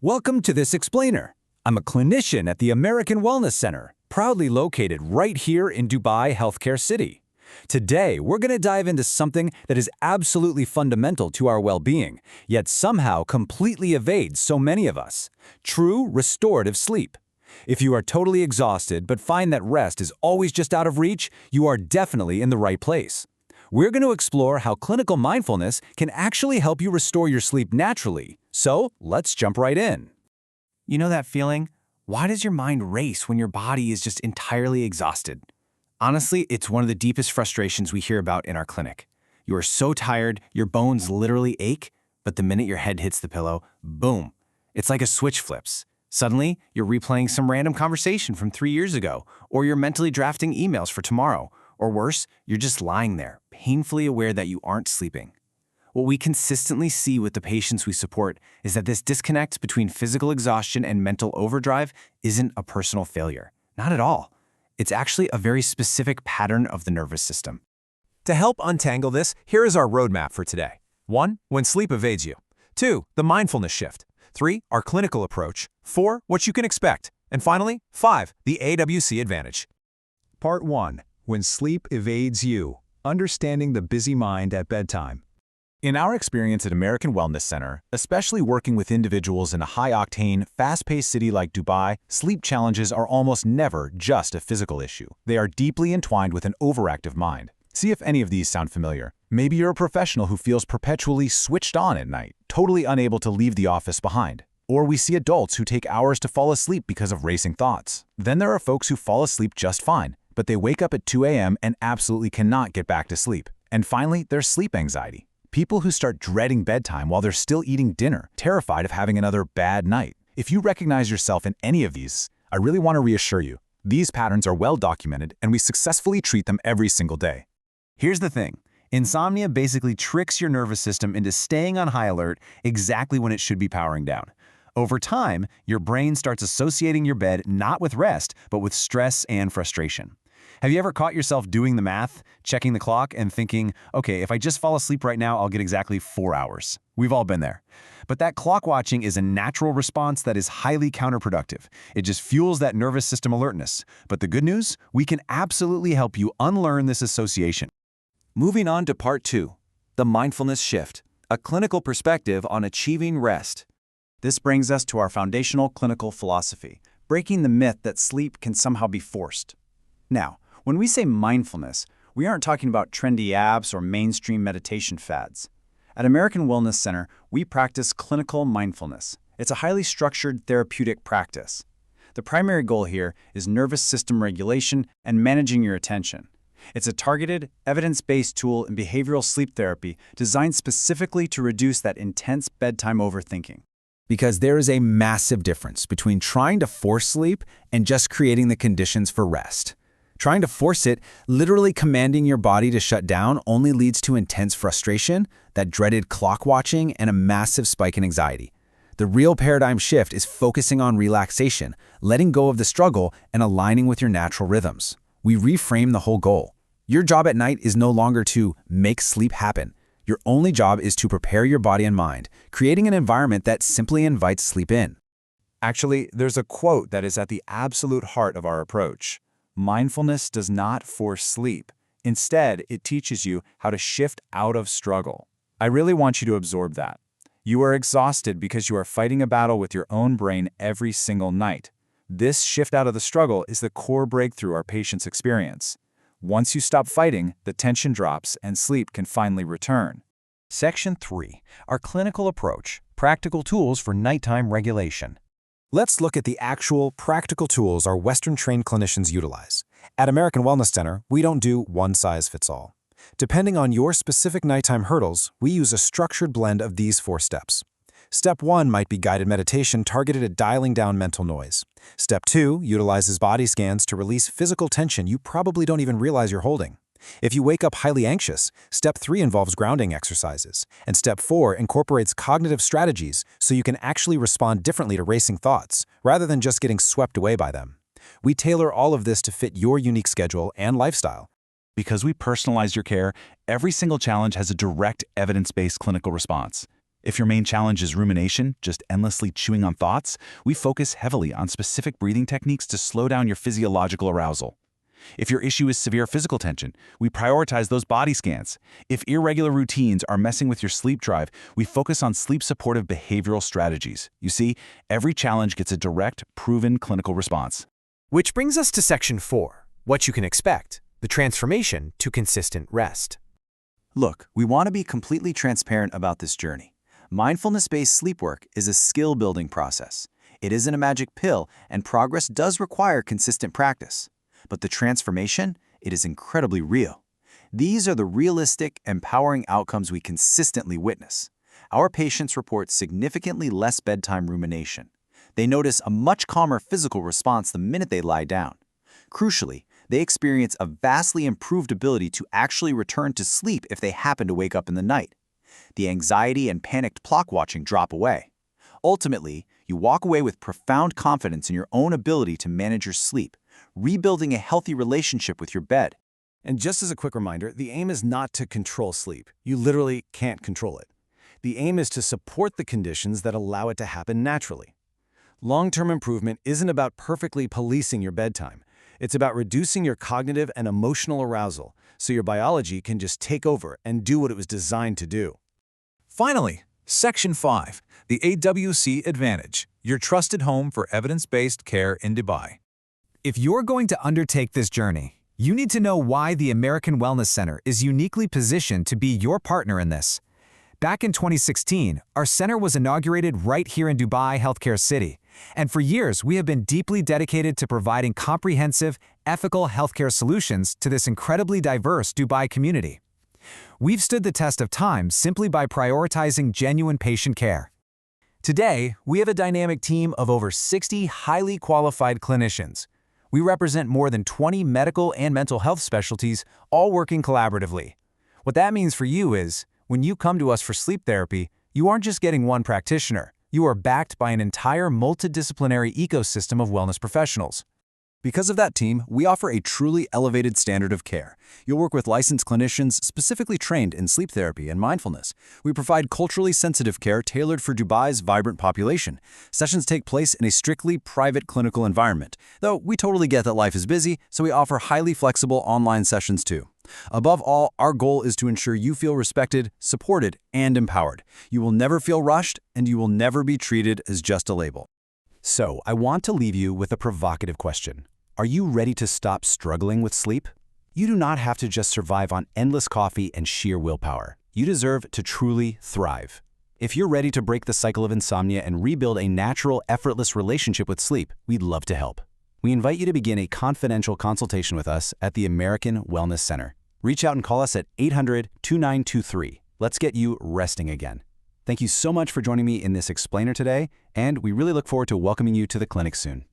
Welcome to this explainer. I'm a clinician at the American Wellness Center, proudly located right here in Dubai Healthcare City. Today, we're going to dive into something that is absolutely fundamental to our well-being, yet somehow completely evades so many of us: true restorative sleep. If you are totally exhausted but find that rest is always just out of reach, you are definitely in the right place. We're going to explore how clinical mindfulness can actually help you restore your sleep naturally. So, let's jump right in. You know that feeling? Why does your mind race when your body is just entirely exhausted? Honestly, it's one of the deepest frustrations we hear about in our clinic. You are so tired, your bones literally ache, but the minute your head hits the pillow, boom, it's like a switch flips. Suddenly, you're replaying some random conversation from 3 years ago, or you're mentally drafting emails for tomorrow, or worse, you're just lying there, painfully aware that you aren't sleeping. What we consistently see with the patients we support is that this disconnect between physical exhaustion and mental overdrive isn't a personal failure. Not at all. It's actually a very specific pattern of the nervous system. To help untangle this, here is our roadmap for today. 1. When sleep evades you. 2. The mindfulness shift. 3. Our clinical approach. 4. What you can expect. And finally, 5. The AWC advantage. Part 1. When sleep evades you. Understanding the busy mind at bedtime. In our experience at American Wellness Center, especially working with individuals in a high-octane, fast-paced city like Dubai, sleep challenges are almost never just a physical issue. They are deeply entwined with an overactive mind. See if any of these sound familiar. Maybe you're a professional who feels perpetually switched on at night, totally unable to leave the office behind. Or we see adults who take hours to fall asleep because of racing thoughts. Then there are folks who fall asleep just fine, but they wake up at 2 a.m. and absolutely cannot get back to sleep. And finally, there's sleep anxiety. People who start dreading bedtime while they're still eating dinner, terrified of having another bad night. If you recognize yourself in any of these, I really want to reassure you, these patterns are well documented and we successfully treat them every single day. Here's the thing. Insomnia basically tricks your nervous system into staying on high alert exactly when it should be powering down. Over time, your brain starts associating your bed not with rest, but with stress and frustration. Have you ever caught yourself doing the math, checking the clock, and thinking, okay, if I just fall asleep right now, I'll get exactly 4 hours? We've all been there. But that clock watching is a natural response that is highly counterproductive. It just fuels that nervous system alertness. But the good news? We can absolutely help you unlearn this association. Moving on to Part 2, the mindfulness shift, a clinical perspective on achieving rest. This brings us to our foundational clinical philosophy, breaking the myth that sleep can somehow be forced. Now, when we say mindfulness, we aren't talking about trendy apps or mainstream meditation fads. At American Wellness Center, we practice clinical mindfulness. It's a highly structured therapeutic practice. The primary goal here is nervous system regulation and managing your attention. It's a targeted, evidence-based tool in behavioral sleep therapy designed specifically to reduce that intense bedtime overthinking. Because there is a massive difference between trying to force sleep and just creating the conditions for rest. Trying to force it, literally commanding your body to shut down, only leads to intense frustration, that dreaded clock watching, and a massive spike in anxiety. The real paradigm shift is focusing on relaxation, letting go of the struggle, and aligning with your natural rhythms. We reframe the whole goal. Your job at night is no longer to make sleep happen. Your only job is to prepare your body and mind, creating an environment that simply invites sleep in. Actually, there's a quote that is at the absolute heart of our approach. Mindfulness does not force sleep. Instead, it teaches you how to shift out of struggle. I really want you to absorb that. You are exhausted because you are fighting a battle with your own brain every single night. This shift out of the struggle is the core breakthrough our patients experience. Once you stop fighting, the tension drops and sleep can finally return. Section 3. Our clinical approach, practical tools for nighttime regulation. Let's look at the actual practical tools our Western-trained clinicians utilize. At American Wellness Center, we don't do one-size-fits-all. Depending on your specific nighttime hurdles, we use a structured blend of these 4 steps. Step 1 might be guided meditation targeted at dialing down mental noise. Step 2 utilizes body scans to release physical tension you probably don't even realize you're holding. If you wake up highly anxious, Step 3 involves grounding exercises, and Step 4 incorporates cognitive strategies so you can actually respond differently to racing thoughts, rather than just getting swept away by them. We tailor all of this to fit your unique schedule and lifestyle. Because we personalize your care, every single challenge has a direct, evidence-based clinical response. If your main challenge is rumination, just endlessly chewing on thoughts, we focus heavily on specific breathing techniques to slow down your physiological arousal. If your issue is severe physical tension, we prioritize those body scans. If irregular routines are messing with your sleep drive, we focus on sleep-supportive behavioral strategies. You see, every challenge gets a direct, proven clinical response. Which brings us to Section 4, what you can expect, the transformation to consistent rest. Look, we want to be completely transparent about this journey. Mindfulness-based sleep work is a skill-building process. It isn't a magic pill, and progress does require consistent practice. But the transformation, it is incredibly real. These are the realistic, empowering outcomes we consistently witness. Our patients report significantly less bedtime rumination. They notice a much calmer physical response the minute they lie down. Crucially, they experience a vastly improved ability to actually return to sleep if they happen to wake up in the night. The anxiety and panicked clock watching drop away. Ultimately, you walk away with profound confidence in your own ability to manage your sleep, rebuilding a healthy relationship with your bed. And just as a quick reminder, the aim is not to control sleep. You literally can't control it. The aim is to support the conditions that allow it to happen naturally. Long-term improvement isn't about perfectly policing your bedtime. It's about reducing your cognitive and emotional arousal so your biology can just take over and do what it was designed to do. Finally, Section 5, the AWC Advantage, your trusted home for evidence-based care in Dubai. If you're going to undertake this journey, you need to know why the American Wellness Center is uniquely positioned to be your partner in this. Back in 2016, our center was inaugurated right here in Dubai Healthcare City, and for years we have been deeply dedicated to providing comprehensive, ethical healthcare solutions to this incredibly diverse Dubai community. We've stood the test of time simply by prioritizing genuine patient care. Today, we have a dynamic team of over 60 highly qualified clinicians. We represent more than 20 medical and mental health specialties, all working collaboratively. What that means for you is, when you come to us for sleep therapy, you aren't just getting one practitioner. You are backed by an entire multidisciplinary ecosystem of wellness professionals. Because of that team, we offer a truly elevated standard of care. You'll work with licensed clinicians specifically trained in sleep therapy and mindfulness. We provide culturally sensitive care tailored for Dubai's vibrant population. Sessions take place in a strictly private clinical environment, though we totally get that life is busy, so we offer highly flexible online sessions too. Above all, our goal is to ensure you feel respected, supported, and empowered. You will never feel rushed, and you will never be treated as just a label. So, I want to leave you with a provocative question. Are you ready to stop struggling with sleep? You do not have to just survive on endless coffee and sheer willpower. You deserve to truly thrive. If you're ready to break the cycle of insomnia and rebuild a natural, effortless relationship with sleep, we'd love to help. We invite you to begin a confidential consultation with us at the American Wellness Center. Reach out and call us at 800-2923. Let's get you resting again. Thank you so much for joining me in this explainer today, and we really look forward to welcoming you to the clinic soon.